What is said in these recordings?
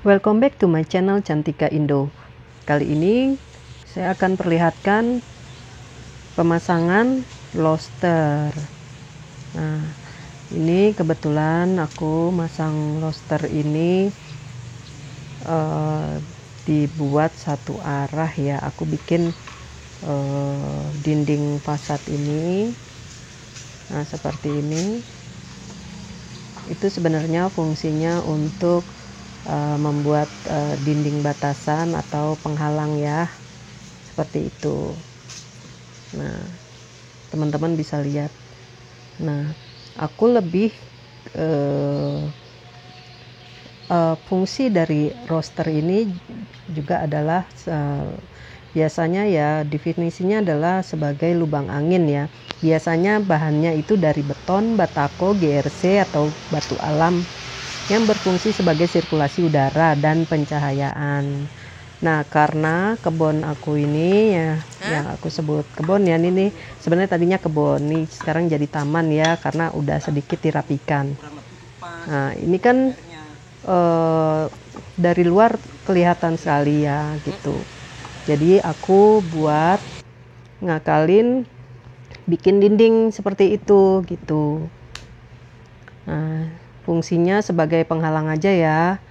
Welcome back to my channel Cantika Indo. Kali ini saya akan perlihatkan pemasangan lobster. Nah, ini kebetulan aku masang lobster ini dibuat satu arah ya. Aku bikin dinding fasad ini. Nah, seperti ini. Itu sebenarnya fungsinya untuk membuat dinding batasan atau penghalang ya, seperti itu. Nah, teman-teman bisa lihat. Nah, aku lebih fungsi dari roster ini juga adalah biasanya ya definisinya adalah sebagai lubang angin ya. Biasanya bahannya itu dari beton, batako, GRC atau batu alam yang berfungsi sebagai sirkulasi udara dan pencahayaan. Nah, karena kebun aku ini ya, yang aku sebut kebun ya, ini sebenarnya tadinya kebun, nih sekarang jadi taman ya, karena udah sedikit dirapikan. Nah, ini kan dari luar kelihatan sekali ya gitu. Jadi aku buat ngakalin bikin dinding seperti itu gitu. Nah, fungsinya sebagai penghalang aja ya.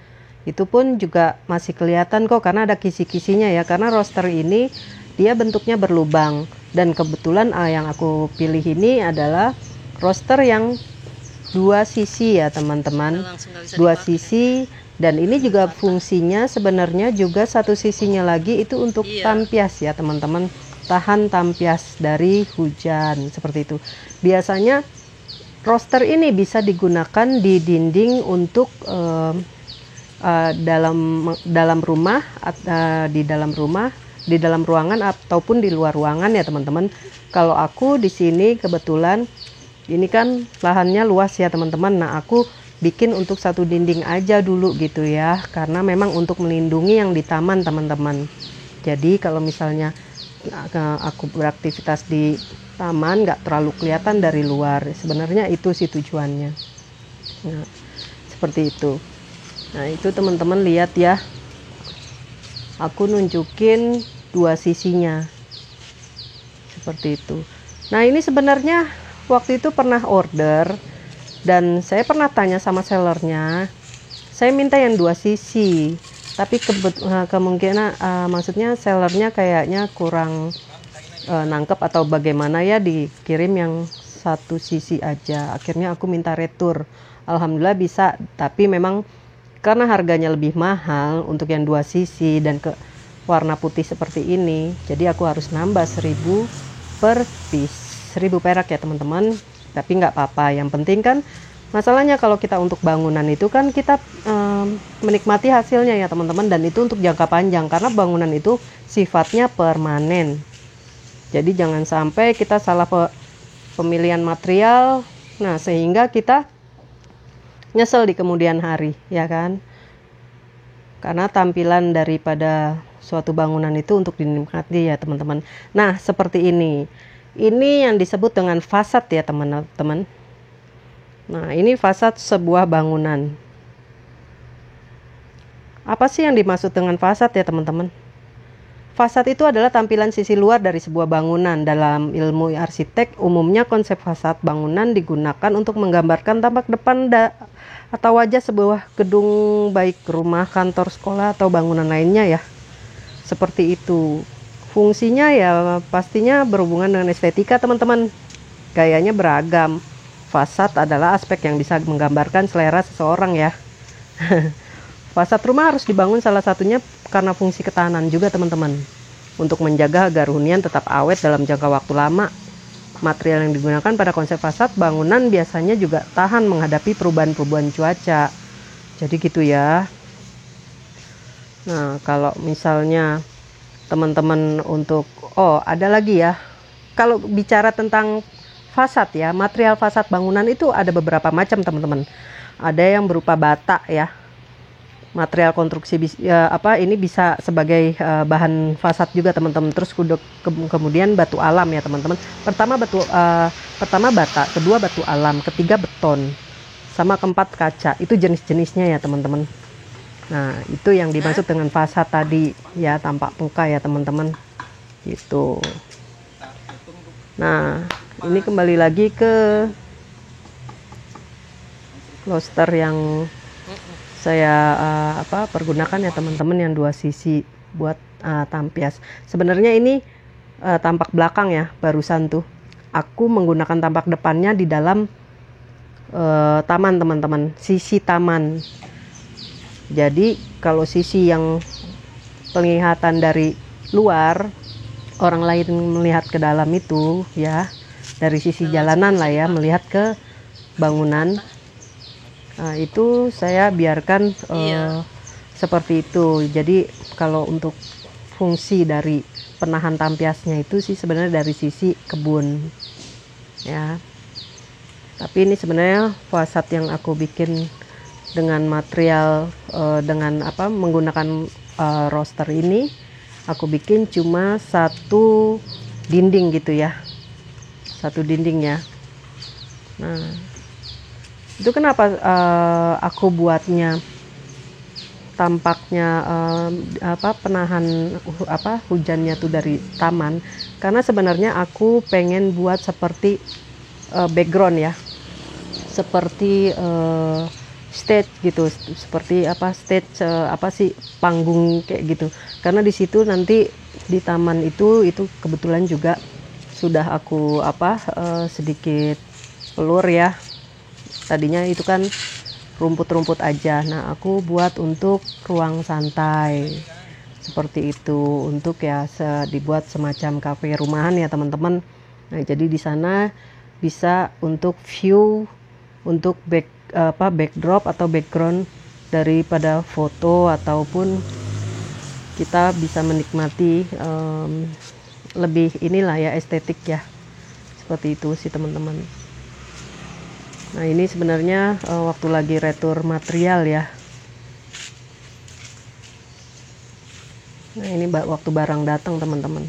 Itu pun juga masih kelihatan kok karena ada kisi-kisinya ya. Karena roster ini dia bentuknya berlubang. Dan kebetulan yang aku pilih ini adalah roster yang dua sisi ya teman-teman. Dua sisi. Dan ini juga fungsinya sebenarnya juga satu sisinya lagi itu untuk tampias ya teman-teman. Tahan tampias dari hujan seperti itu. Biasanya roster ini bisa digunakan di dinding untuk dalam rumah, di dalam ruangan ataupun di luar ruangan ya teman-teman. Kalau aku di sini kebetulan ini kan lahannya luas ya teman-teman. Nah, aku bikin untuk satu dinding aja dulu gitu ya, karena memang untuk melindungi yang di taman teman-teman. Jadi kalau misalnya aku beraktivitas di taman nggak terlalu kelihatan dari luar, sebenarnya itu sih tujuannya. Nah, seperti itu. Nah, itu teman-teman lihat ya, aku nunjukin dua sisinya seperti itu. Nah, ini sebenarnya waktu itu pernah order dan saya pernah tanya sama sellernya, saya minta yang dua sisi, tapi kemungkinan maksudnya sellernya kayaknya kurang nangkep atau bagaimana ya, dikirim yang satu sisi aja. Akhirnya aku minta retur, alhamdulillah bisa, tapi memang karena harganya lebih mahal untuk yang dua sisi dan ke warna putih seperti ini, jadi aku harus nambah 1000 per piece, 1000 perak ya teman-teman. Tapi nggak apa-apa, yang penting kan masalahnya kalau kita untuk bangunan itu kan kita menikmati hasilnya ya teman-teman, dan itu untuk jangka panjang karena bangunan itu sifatnya permanen. Jadi jangan sampai kita salah pemilihan material, nah sehingga kita nyesel di kemudian hari ya kan. Karena tampilan daripada suatu bangunan itu untuk dinikmati ya teman-teman. Nah, seperti ini. Ini yang disebut dengan fasad ya teman-teman. Nah, ini fasad sebuah bangunan. Apa sih yang dimaksud dengan fasad ya teman-teman? Fasad itu adalah tampilan sisi luar dari sebuah bangunan. Dalam ilmu arsitek, umumnya konsep fasad bangunan digunakan untuk menggambarkan tampak depan atau wajah sebuah gedung, baik rumah, kantor, sekolah, atau bangunan lainnya ya. Seperti itu. Fungsinya ya pastinya berhubungan dengan estetika teman-teman. Gayanya beragam. Fasad adalah aspek yang bisa menggambarkan selera seseorang ya. Fasad rumah harus dibangun salah satunya karena fungsi ketahanan juga teman-teman. Untuk menjaga agar hunian tetap awet dalam jangka waktu lama. Material yang digunakan pada konsep fasad bangunan biasanya juga tahan menghadapi perubahan-perubahan cuaca. Jadi gitu ya. Nah, kalau misalnya teman-teman untuk ada lagi ya, kalau bicara tentang fasad ya, material fasad bangunan itu ada beberapa macam teman-teman. Ada yang berupa bata ya, material konstruksi ini bisa sebagai bahan fasad juga teman-teman. Terus kemudian batu alam ya teman-teman. Pertama bata, kedua batu alam, ketiga beton, sama keempat kaca. Itu jenis-jenisnya ya teman-teman. Nah, itu yang dimaksud dengan fasad tadi ya, tampak muka ya teman-teman. Gitu. Nah, ini kembali lagi ke loster yang saya pergunakan ya teman-teman, yang 2 sisi buat tampias. Sebenarnya ini tampak belakang ya, barusan tuh aku menggunakan tampak depannya di dalam taman teman-teman, sisi taman. Jadi kalau sisi yang penglihatan dari luar, orang lain melihat ke dalam itu ya, dari sisi jalanan lah ya, melihat ke bangunan, itu saya biarkan seperti itu. Jadi kalau untuk fungsi dari penahan tampiasnya itu sih sebenarnya dari sisi kebun ya. Tapi ini sebenarnya fasad yang aku bikin dengan material dengan menggunakan roster ini, aku bikin cuma 1 dinding gitu ya, 1 dinding ya. Nah, itu kenapa aku buatnya tampaknya penahan hujannya tuh dari taman, karena sebenarnya aku pengen buat seperti background ya, seperti stage gitu, seperti stage panggung kayak gitu. Karena di situ nanti di taman itu kebetulan juga sudah aku sedikit pelur ya. Tadinya itu kan rumput-rumput aja. Nah, aku buat untuk ruang santai seperti itu, untuk ya dibuat semacam kafe rumahan ya teman-teman. Nah, jadi di sana bisa untuk view, untuk backdrop atau background daripada foto, ataupun kita bisa menikmati lebih inilah ya, estetik ya, seperti itu sih teman-teman. Nah, ini sebenarnya waktu lagi retur material ya. Nah, ini waktu barang datang teman-teman.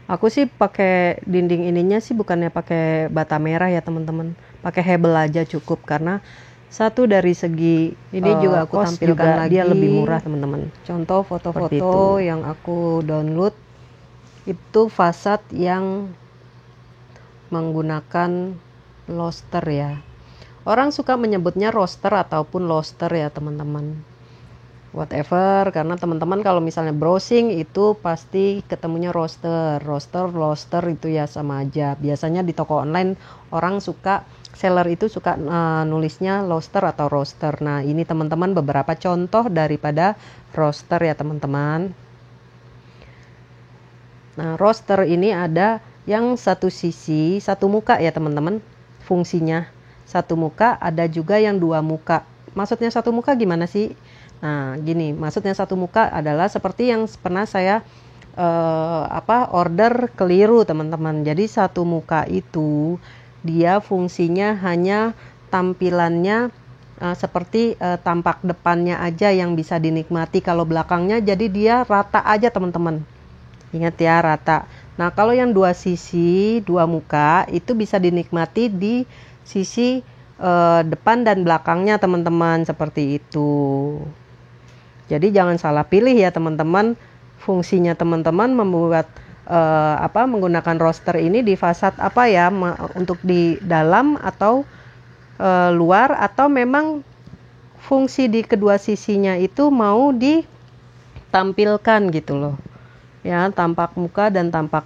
Aku sih pakai dinding ininya sih bukannya pakai bata merah ya teman-teman, pakai hebel aja cukup, karena satu dari segi ini juga aku tampilkan juga lagi, dia lebih murah teman-teman. Contoh foto-foto yang aku download itu fasad yang menggunakan loster ya. Orang suka menyebutnya roster ataupun loster ya teman-teman, whatever, karena teman-teman kalau misalnya browsing itu pasti ketemunya roster, loster itu ya sama aja. Biasanya di toko online orang suka, seller itu suka nulisnya loster atau roster. Nah, ini teman-teman beberapa contoh daripada roster ya teman-teman. Nah, roster ini ada yang 1 sisi 1 muka ya teman-teman, fungsinya 1 muka, ada juga yang 2 muka. Maksudnya 1 muka gimana sih? Nah, gini, maksudnya 1 muka adalah seperti yang pernah saya order keliru teman-teman. Jadi 1 muka itu dia fungsinya hanya tampilannya seperti tampak depannya aja yang bisa dinikmati. Kalau belakangnya jadi dia rata aja teman-teman. Ingat ya, rata. Nah, kalau yang 2 sisi 2 muka itu bisa dinikmati di sisi depan dan belakangnya teman-teman, seperti itu. Jadi jangan salah pilih ya teman-teman. Fungsinya teman-teman membuat menggunakan roster ini di fasad apa ya, untuk di dalam atau luar, atau memang fungsi di kedua sisinya itu mau ditampilkan gitu loh ya, tampak muka dan tampak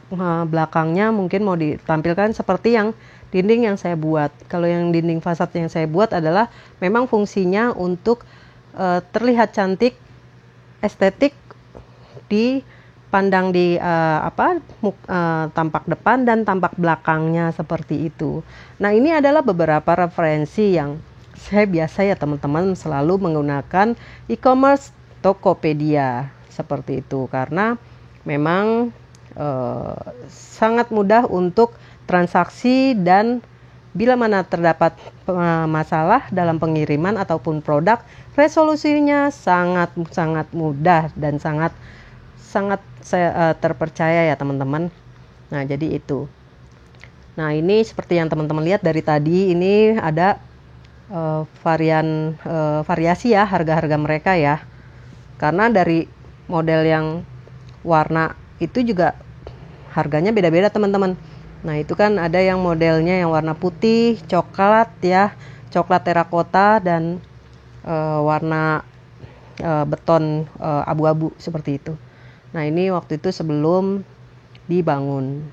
belakangnya mungkin mau ditampilkan seperti yang dinding yang saya buat. Kalau yang dinding fasad yang saya buat adalah memang fungsinya untuk terlihat cantik, estetik, dipandang di tampak depan dan tampak belakangnya, seperti itu. Nah, ini adalah beberapa referensi yang saya biasa ya teman-teman selalu menggunakan e-commerce Tokopedia seperti itu, karena memang sangat mudah untuk transaksi, dan bila mana terdapat masalah dalam pengiriman ataupun produk, resolusinya sangat mudah dan sangat terpercaya ya teman-teman. Nah, jadi itu. Nah, ini seperti yang teman-teman lihat dari tadi, ini ada variasi ya harga-harga mereka ya. Karena dari model yang warna itu juga harganya beda-beda teman-teman. Nah itu kan ada yang modelnya yang warna putih, coklat ya, coklat terakota, dan warna beton abu-abu seperti itu. Nah ini waktu itu sebelum dibangun.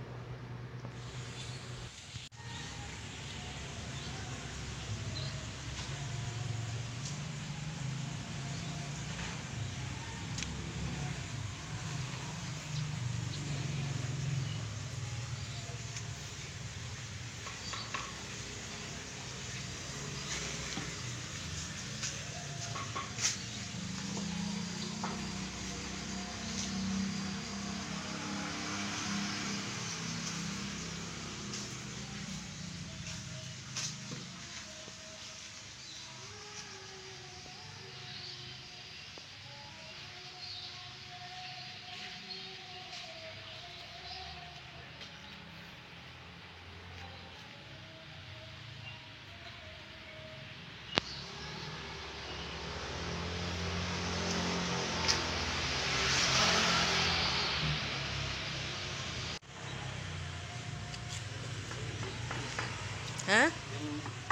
Hah?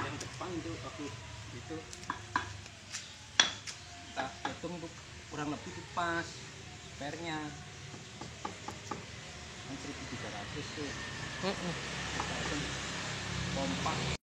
Yang depan itu aku itu tak hitung tuh kurang lebih tuh pas pernya kan 1.300 tuh. Kompak.